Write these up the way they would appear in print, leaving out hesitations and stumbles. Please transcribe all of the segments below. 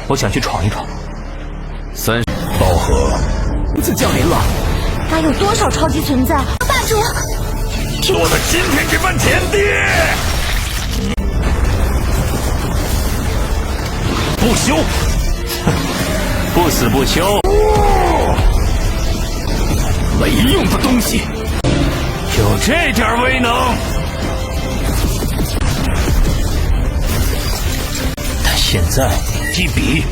我想去闯一闯。道贺，次降临了，还有多少超级存在？霸主，我的今天这番田地，不休，不死不休。没用的东西，有这点威能，但现在一比。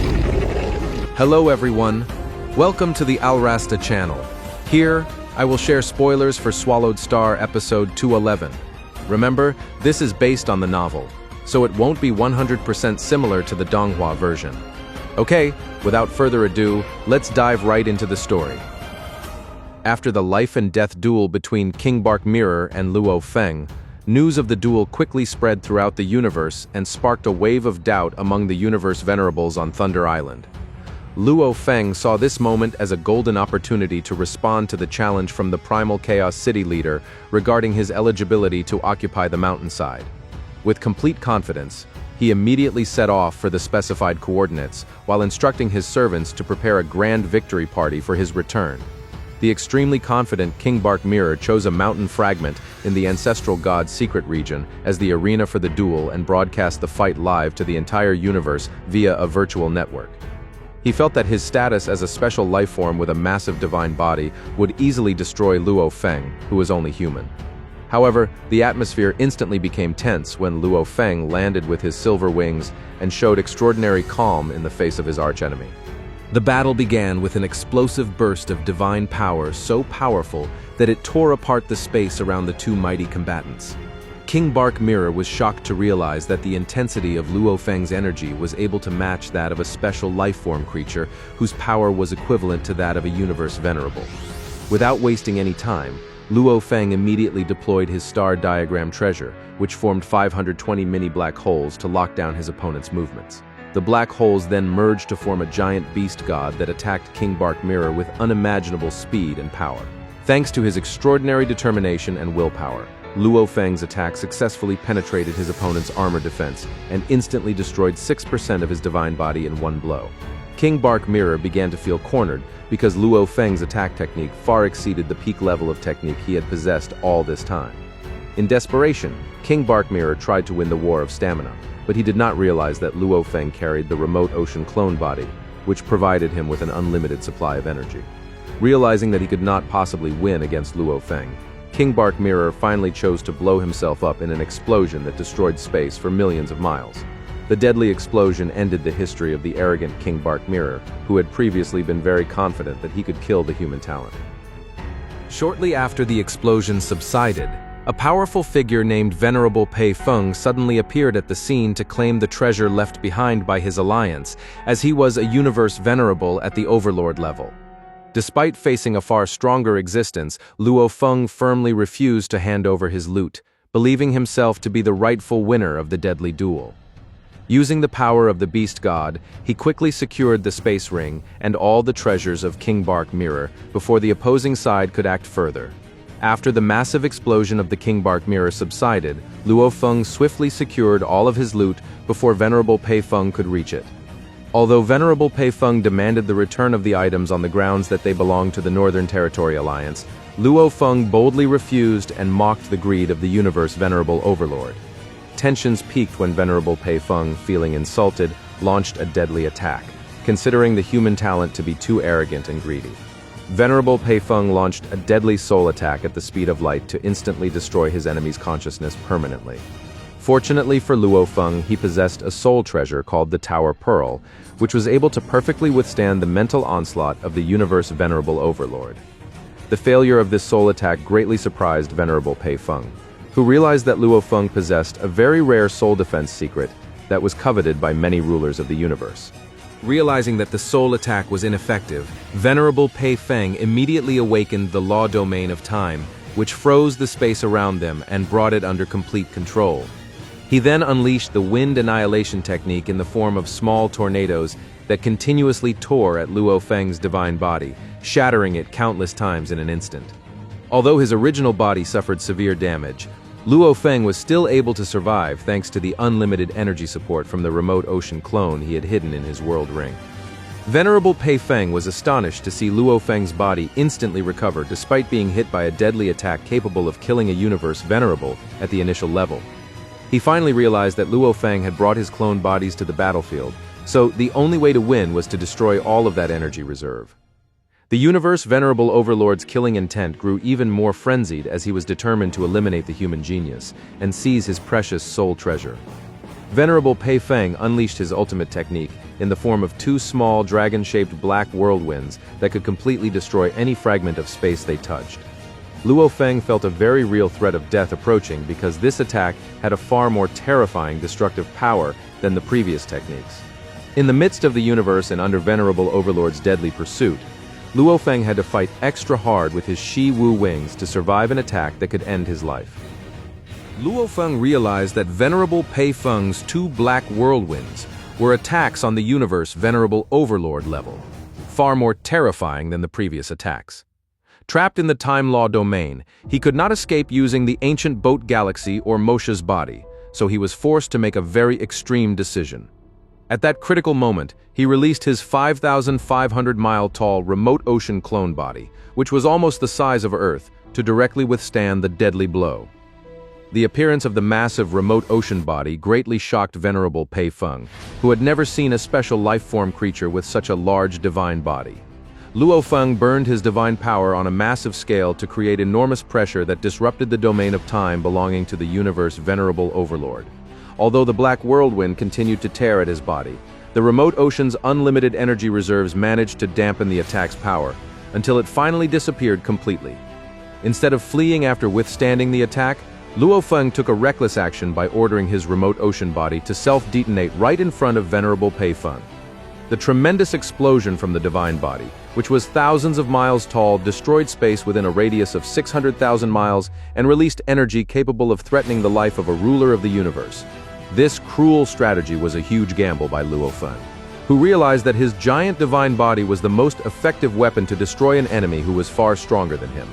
Hello everyone, welcome to the Alrasta channel. Here, I will share spoilers for Swallowed Star episode 211. Remember, this is based on the novel, so it won't be 100% similar to the Donghua version. Okay, without further ado, let's dive right into the story. After the life and death duel between King Bark Mirror and Luo Feng, news of the duel quickly spread throughout the universe and sparked a wave of doubt among the universe venerables on Thunder Island. Luo Feng saw this moment as a golden opportunity to respond to the challenge from the Primal Chaos City leader regarding his eligibility to occupy the mountainside. With complete confidence, he immediately set off for the specified coordinates while instructing his servants to prepare a grand victory party for his return. The extremely confident King Bark Mirror chose a mountain fragment in the ancestral god's secret region as the arena for the duel and broadcast the fight live to the entire universe via a virtual network. He felt that his status as a special life form with a massive divine body would easily destroy Luo Feng, who was only human. However, the atmosphere instantly became tense when Luo Feng landed with his silver wings and showed extraordinary calm in the face of his archenemy. The battle began with an explosive burst of divine power so powerful that it tore apart the space around the two mighty combatants. King Bark Mirror was shocked to realize that the intensity of Luo Feng's energy was able to match that of a special life-form creature whose power was equivalent to that of a universe venerable. Without wasting any time, Luo Feng immediately deployed his star diagram treasure, which formed 520 mini black holes to lock down his opponent's movements. The black holes then merged to form a giant beast god that attacked King Bark Mirror with unimaginable speed and power. Thanks to his extraordinary determination and willpower, Luo Feng's attack successfully penetrated his opponent's armor defense and instantly destroyed 6% of his divine body in one blow. King Bark Mirror began to feel cornered because Luo Feng's attack technique far exceeded the peak level of technique he had possessed all this time. In desperation, King Bark Mirror tried to win the war of stamina, but he did not realize that Luo Feng carried the remote ocean clone body, which provided him with an unlimited supply of energy. Realizing that he could not possibly win against Luo Feng, King Bark Mirror finally chose to blow himself up in an explosion that destroyed space for millions of miles. The deadly explosion ended the history of the arrogant King Bark Mirror, who had previously been very confident that he could kill the human talent. Shortly after the explosion subsided, a powerful figure named Venerable Pei Feng suddenly appeared at the scene to claim the treasure left behind by his alliance, as he was a universe venerable at the overlord level. Despite facing a far stronger existence, Luo Feng firmly refused to hand over his loot, believing himself to be the rightful winner of the deadly duel. Using the power of the beast god, he quickly secured the space ring and all the treasures of King Bark Mirror before the opposing side could act further. After the massive explosion of the King Bark Mirror subsided, Luo Feng swiftly secured all of his loot before Venerable Pei Feng could reach it. Although Venerable Pei Feng demanded the return of the items on the grounds that they belonged to the Northern Territory Alliance, Luo Feng boldly refused and mocked the greed of the universe venerable overlord. Tensions peaked when Venerable Pei Feng, feeling insulted, launched a deadly attack, considering the human talent to be too arrogant and greedy. Venerable Pei Feng launched a deadly soul attack at the speed of light to instantly destroy his enemy's consciousness permanently. Fortunately for Luo Feng, he possessed a soul treasure called the Tower Pearl, which was able to perfectly withstand the mental onslaught of the universe venerable overlord. The failure of this soul attack greatly surprised Venerable Pei Feng, who realized that Luo Feng possessed a very rare soul defense secret that was coveted by many rulers of the universe. Realizing that the soul attack was ineffective, Venerable Pei Feng immediately awakened the law domain of time, which froze the space around them and brought it under complete control. He then unleashed the wind annihilation technique in the form of small tornadoes that continuously tore at Luo Feng's divine body, shattering it countless times in an instant. Although his original body suffered severe damage, Luo Feng was still able to survive thanks to the unlimited energy support from the remote ocean clone he had hidden in his world ring. Venerable Pei Feng was astonished to see Luo Feng's body instantly recover despite being hit by a deadly attack capable of killing a universe venerable at the initial level. He finally realized that Luo Feng had brought his clone bodies to the battlefield, so the only way to win was to destroy all of that energy reserve. The universe venerable overlord's killing intent grew even more frenzied as he was determined to eliminate the human genius and seize his precious soul treasure. Venerable Pei Feng unleashed his ultimate technique in the form of two small dragon-shaped black whirlwinds that could completely destroy any fragment of space they touched. Luo Feng felt a very real threat of death approaching because this attack had a far more terrifying destructive power than the previous techniques. In the midst of the universe and under Venerable Overlord's deadly pursuit, Luo Feng had to fight extra hard with his Shi Wu wings to survive an attack that could end his life. Luo Feng realized that Venerable Pei Feng's two black whirlwinds were attacks on the universe Venerable Overlord level, far more terrifying than the previous attacks. Trapped in the Time Law domain, he could not escape using the ancient boat galaxy or Mosha's body, so he was forced to make a very extreme decision. At that critical moment, he released his 5,500-mile-tall remote ocean clone body, which was almost the size of Earth, to directly withstand the deadly blow. The appearance of the massive remote ocean body greatly shocked Venerable Pei Feng, who had never seen a special life-form creature with such a large divine body. Luo Feng burned his divine power on a massive scale to create enormous pressure that disrupted the domain of time belonging to the universe Venerable Overlord. Although the black whirlwind continued to tear at his body, the remote ocean's unlimited energy reserves managed to dampen the attack's power, until it finally disappeared completely. Instead of fleeing after withstanding the attack, Luo Feng took a reckless action by ordering his remote ocean body to self-detonate right in front of Venerable Pei Feng. The tremendous explosion from the divine body, which was thousands of miles tall, destroyed space within a radius of 600,000 miles and released energy capable of threatening the life of a ruler of the universe. This cruel strategy was a huge gamble by Luo Feng, who realized that his giant divine body was the most effective weapon to destroy an enemy who was far stronger than him.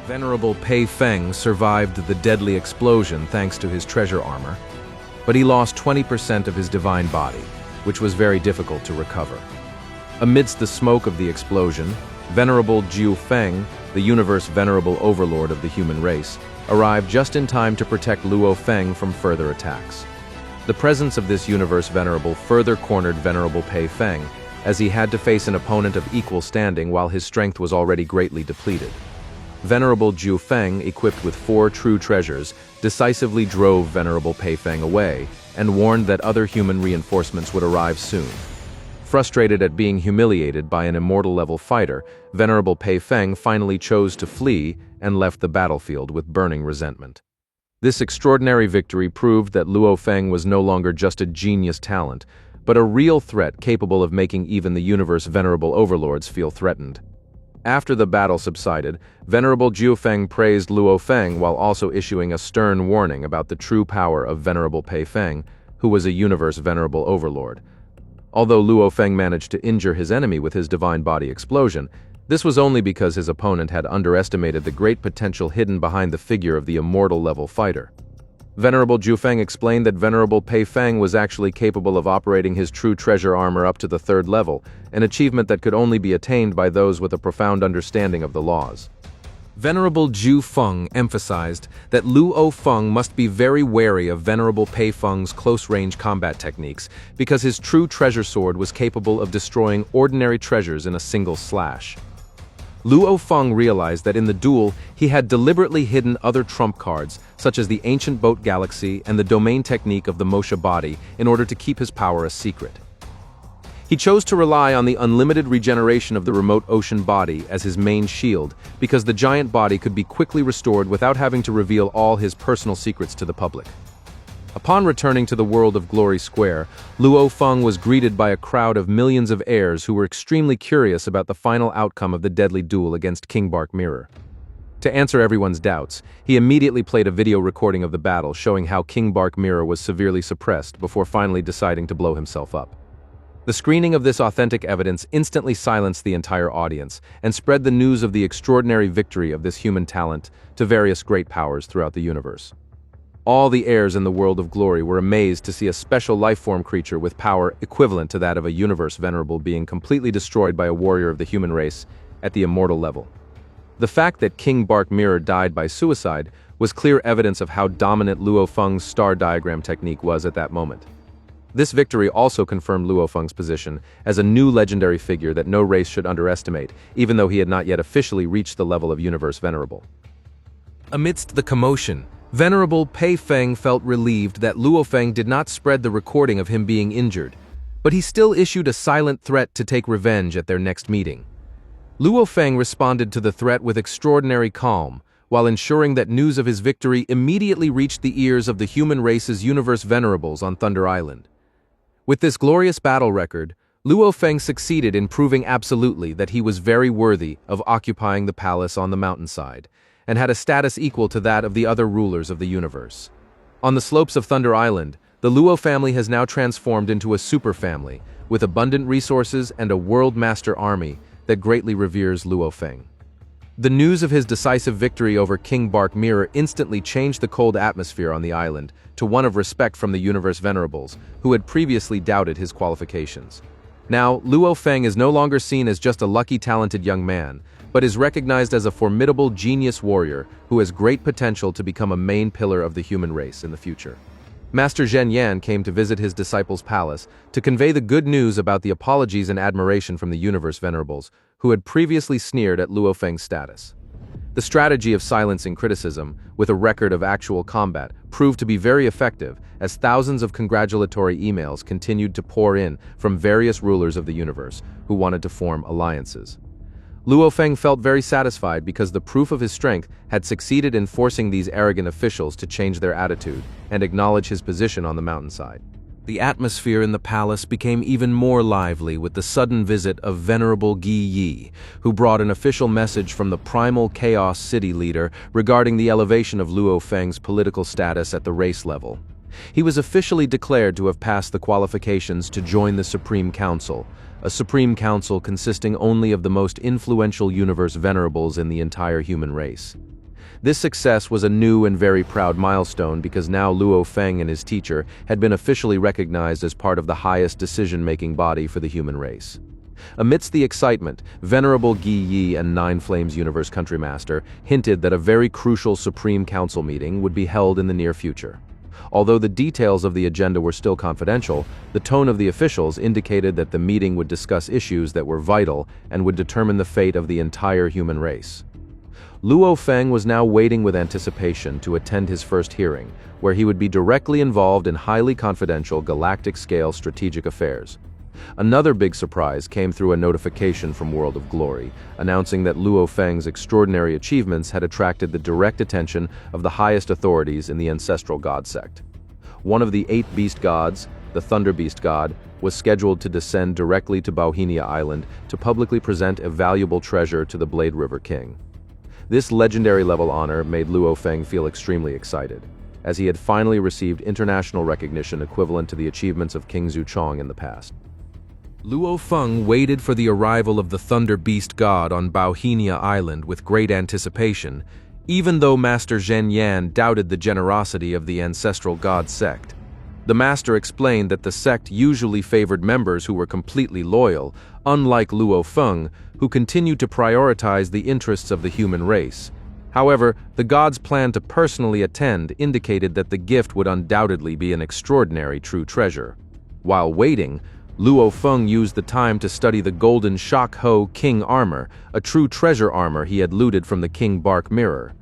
Venerable Pei Feng survived the deadly explosion thanks to his treasure armor, but he lost 20% of his divine body, which was very difficult to recover. Amidst the smoke of the explosion, Venerable Jiu Feng, the universe venerable overlord of the human race, arrived just in time to protect Luo Feng from further attacks. The presence of this universe venerable further cornered Venerable Pei Feng, as he had to face an opponent of equal standing while his strength was already greatly depleted. Venerable Jiu Feng, equipped with 4 true treasures, decisively drove Venerable Pei Feng away and warned that other human reinforcements would arrive soon. Frustrated at being humiliated by an immortal-level fighter, Venerable Pei Feng finally chose to flee and left the battlefield with burning resentment. This extraordinary victory proved that Luo Feng was no longer just a genius talent, but a real threat capable of making even the universe venerable overlords feel threatened. After the battle subsided, Venerable Jiu Feng praised Luo Feng while also issuing a stern warning about the true power of Venerable Pei Feng, who was a universe venerable overlord. Although Luo Feng managed to injure his enemy with his divine body explosion, this was only because his opponent had underestimated the great potential hidden behind the figure of the immortal-level fighter. Venerable Jiu Feng explained that Venerable Pei Feng was actually capable of operating his true treasure armor up to the 3rd level, an achievement that could only be attained by those with a profound understanding of the laws. Venerable Jiu Feng emphasized that Luo Feng must be very wary of Venerable Pei Feng's close-range combat techniques because his true treasure sword was capable of destroying ordinary treasures in a single slash. Luo Feng realized that in the duel, he had deliberately hidden other trump cards, such as the ancient boat galaxy and the domain technique of the Mosha body, in order to keep his power a secret. He chose to rely on the unlimited regeneration of the remote ocean body as his main shield because the giant body could be quickly restored without having to reveal all his personal secrets to the public. Upon returning to the world of Glory Square, Luo Feng was greeted by a crowd of millions of heirs who were extremely curious about the final outcome of the deadly duel against King Bark Mirror. To answer everyone's doubts, he immediately played a video recording of the battle showing how King Bark Mirror was severely suppressed before finally deciding to blow himself up. The screening of this authentic evidence instantly silenced the entire audience and spread the news of the extraordinary victory of this human talent to various great powers throughout the universe. All the heirs in the world of glory were amazed to see a special life-form creature with power equivalent to that of a universe venerable being completely destroyed by a warrior of the human race at the immortal level. The fact that King Bark Mirror died by suicide was clear evidence of how dominant Luo Feng's star diagram technique was at that moment. This victory also confirmed Luo Feng's position as a new legendary figure that no race should underestimate, even though he had not yet officially reached the level of Universe Venerable. Amidst the commotion, Venerable Pei Feng felt relieved that Luo Feng did not spread the recording of him being injured, but he still issued a silent threat to take revenge at their next meeting. Luo Feng responded to the threat with extraordinary calm, while ensuring that news of his victory immediately reached the ears of the human race's Universe Venerables on Thunder Island. With this glorious battle record, Luo Feng succeeded in proving absolutely that he was very worthy of occupying the palace on the mountainside, and had a status equal to that of the other rulers of the universe. On the slopes of Thunder Island, the Luo family has now transformed into a super family, with abundant resources and a world master army that greatly reveres Luo Feng. The news of his decisive victory over King Bark Mirror instantly changed the cold atmosphere on the island to one of respect from the Universe Venerables, who had previously doubted his qualifications. Now, Luo Feng is no longer seen as just a lucky, talented young man, but is recognized as a formidable genius warrior who has great potential to become a main pillar of the human race in the future. Master Zhen Yan came to visit his disciple's palace to convey the good news about the apologies and admiration from the Universe Venerables, who had previously sneered at Luo Feng's status. The strategy of silencing criticism, with a record of actual combat, proved to be very effective, as thousands of congratulatory emails continued to pour in from various rulers of the universe who wanted to form alliances. Luo Feng felt very satisfied because the proof of his strength had succeeded in forcing these arrogant officials to change their attitude and acknowledge his position on the mountainside. The atmosphere in the palace became even more lively with the sudden visit of Venerable Gi Yi, who brought an official message from the Primal Chaos City leader regarding the elevation of Luo Feng's political status at the race level. He was officially declared to have passed the qualifications to join the Supreme Council, a Supreme Council consisting only of the most influential Universe Venerables in the entire human race. This success was a new and very proud milestone because now Luo Feng and his teacher had been officially recognized as part of the highest decision-making body for the human race. Amidst the excitement, Venerable Gi Yi and Nine Flames Universe Country Master hinted that a very crucial Supreme Council meeting would be held in the near future. Although the details of the agenda were still confidential, the tone of the officials indicated that the meeting would discuss issues that were vital and would determine the fate of the entire human race. Luo Feng was now waiting with anticipation to attend his first hearing, where he would be directly involved in highly confidential galactic-scale strategic affairs. Another big surprise came through a notification from World of Glory, announcing that Luo Feng's extraordinary achievements had attracted the direct attention of the highest authorities in the Ancestral God Sect. One of the 8 beast gods, the Thunder Beast God, was scheduled to descend directly to Bauhinia Island to publicly present a valuable treasure to the Blade River King. This legendary-level honor made Luo Feng feel extremely excited, as he had finally received international recognition equivalent to the achievements of King Zuchong in the past. Luo Feng waited for the arrival of the Thunder Beast God on Bauhinia Island with great anticipation, even though Master Zhen Yan doubted the generosity of the Ancestral God Sect. The Master explained that the sect usually favored members who were completely loyal, unlike Luo Feng, who continued to prioritize the interests of the human race. However, the god's plan to personally attend indicated that the gift would undoubtedly be an extraordinary true treasure. While waiting, Luo Feng used the time to study the Golden Shock Ho King Armor, a true treasure armor he had looted from the King Bark Mirror.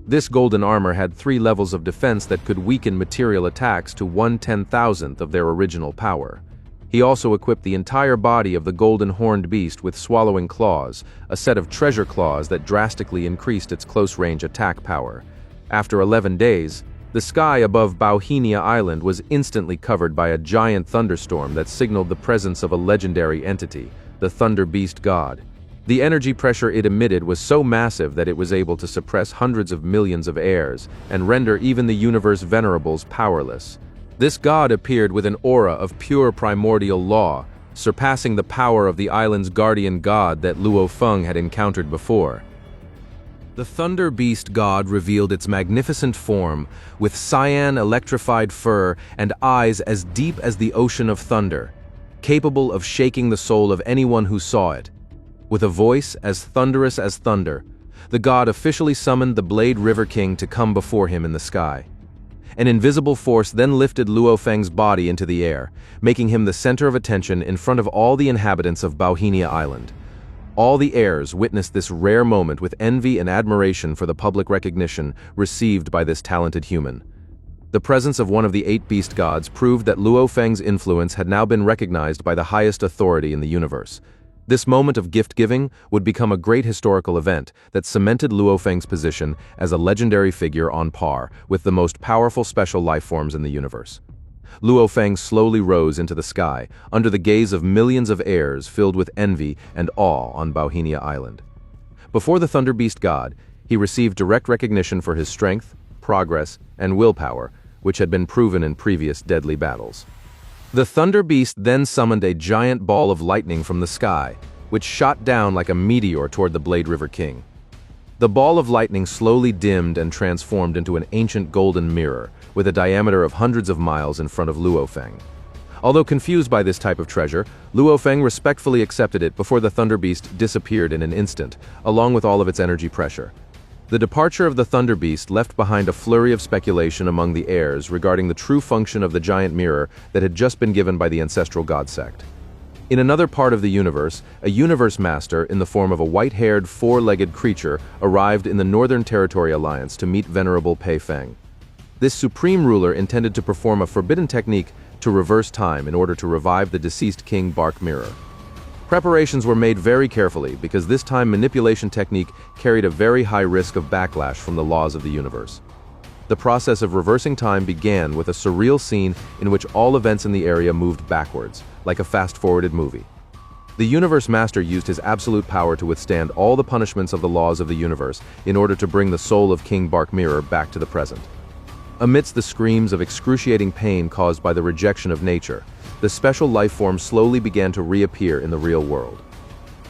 This golden armor had 3 levels of defense that could weaken material attacks to 1/10,000th of their original power. He also equipped the entire body of the Golden Horned Beast with Swallowing Claws, a set of treasure claws that drastically increased its close-range attack power. After 11 days, the sky above Bauhinia Island was instantly covered by a giant thunderstorm that signaled the presence of a legendary entity, the Thunder Beast God. The energy pressure it emitted was so massive that it was able to suppress hundreds of millions of heirs and render even the Universe Venerables powerless. This god appeared with an aura of pure primordial law, surpassing the power of the island's guardian god that Luo Feng had encountered before. The Thunder Beast god revealed its magnificent form, with cyan electrified fur and eyes as deep as the ocean of thunder, capable of shaking the soul of anyone who saw it. With a voice as thunderous as thunder, the god officially summoned the Blade River King to come before him in the sky. An invisible force then lifted Luo Feng's body into the air, making him the center of attention in front of all the inhabitants of Bauhinia Island. All the heirs witnessed this rare moment with envy and admiration for the public recognition received by this talented human. The presence of one of the 8 beast gods proved that Luo Feng's influence had now been recognized by the highest authority in the universe. This moment of gift-giving would become a great historical event that cemented Luo Feng's position as a legendary figure on par with the most powerful special life forms in the universe. Luo Feng slowly rose into the sky, under the gaze of millions of heirs filled with envy and awe on Bauhinia Island. Before the Thunder Beast god, he received direct recognition for his strength, progress, and willpower, which had been proven in previous deadly battles. The Thunder Beast then summoned a giant ball of lightning from the sky, which shot down like a meteor toward the Blade River King. The ball of lightning slowly dimmed and transformed into an ancient golden mirror, with a diameter of hundreds of miles in front of Luo Feng. Although confused by this type of treasure, Luo Feng respectfully accepted it before the Thunder Beast disappeared in an instant, along with all of its energy pressure. The departure of the Thunder Beast left behind a flurry of speculation among the heirs regarding the true function of the giant mirror that had just been given by the ancestral god sect. In another part of the universe, a universe master in the form of a white-haired, four-legged creature arrived in the Northern Territory Alliance to meet Venerable Pei Feng. This supreme ruler intended to perform a forbidden technique to reverse time in order to revive the deceased King Bark Mirror. Preparations were made very carefully because this time manipulation technique carried a very high risk of backlash from the laws of the universe. The process of reversing time began with a surreal scene in which all events in the area moved backwards, like a fast-forwarded movie. The Universe Master used his absolute power to withstand all the punishments of the laws of the universe in order to bring the soul of King Bark Mirror back to the present. Amidst the screams of excruciating pain caused by the rejection of nature, the special life form slowly began to reappear in the real world.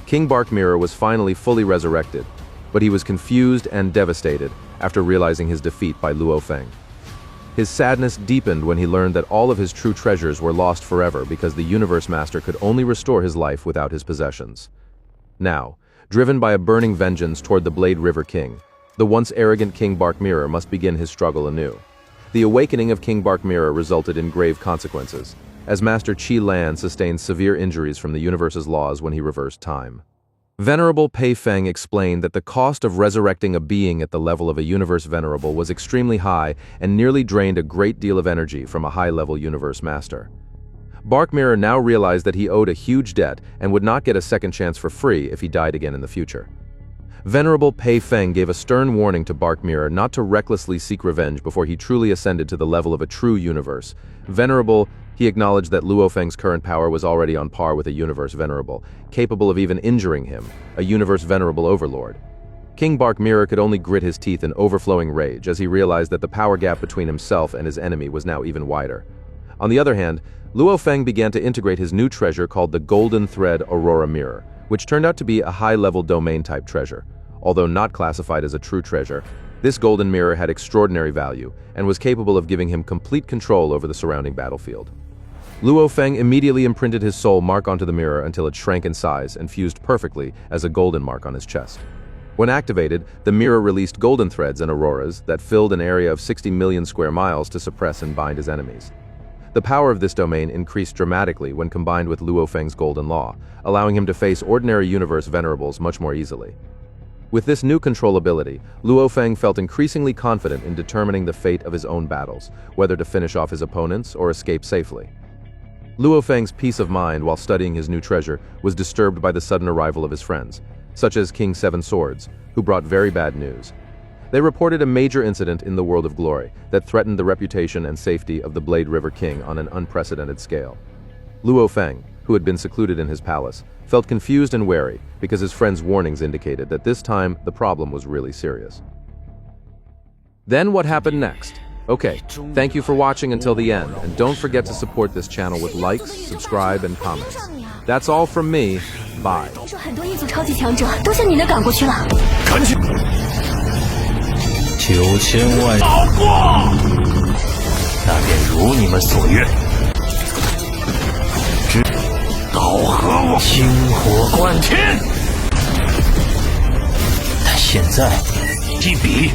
King Bark Mirror was finally fully resurrected, but he was confused and devastated after realizing his defeat by Luo Feng. His sadness deepened when he learned that all of his true treasures were lost forever because the Universe Master could only restore his life without his possessions. Now, driven by a burning vengeance toward the Blade River King, the once arrogant King Bark Mirror must begin his struggle anew. The awakening of King Bark Mirror resulted in grave consequences, as Master Qi Lan sustained severe injuries from the universe's laws when he reversed time. Venerable Pei Feng explained that the cost of resurrecting a being at the level of a universe venerable was extremely high and nearly drained a great deal of energy from a high-level universe master. Bark Mirror now realized that he owed a huge debt and would not get a second chance for free if he died again in the future. Venerable Pei Feng gave a stern warning to Bark Mirror not to recklessly seek revenge before he truly ascended to the level of a true universe. Venerable, he acknowledged that Luo Feng's current power was already on par with a universe venerable, capable of even injuring him, a universe venerable overlord. King Bark Mirror could only grit his teeth in overflowing rage as he realized that the power gap between himself and his enemy was now even wider. On the other hand, Luo Feng began to integrate his new treasure called the Golden Thread Aurora Mirror, which turned out to be a high-level domain-type treasure. Although not classified as a true treasure, this golden mirror had extraordinary value and was capable of giving him complete control over the surrounding battlefield. Luo Feng immediately imprinted his soul mark onto the mirror until it shrank in size and fused perfectly as a golden mark on his chest. When activated, the mirror released golden threads and auroras that filled an area of 60 million square miles to suppress and bind his enemies. The power of this domain increased dramatically when combined with Luo Feng's golden law, allowing him to face ordinary universe venerables much more easily. With this new control ability, Luo Feng felt increasingly confident in determining the fate of his own battles, whether to finish off his opponents or escape safely. Luo Feng's peace of mind while studying his new treasure was disturbed by the sudden arrival of his friends, such as King Seven Swords, who brought very bad news. They reported a major incident in the World of Glory that threatened the reputation and safety of the Blade River King on an unprecedented scale. Luo Feng, who had been secluded in his palace, felt confused and wary because his friends' warnings indicated that this time the problem was really serious. Then what happened next? Okay, thank you for watching until the end, and don't forget to support this channel with likes, subscribe, and comments. That's all from me. Bye. 听说很多异族超级强者都向你那赶过去了。赶紧9000万，好过！那便如你们所愿。刀和我星火贯天，但现在一比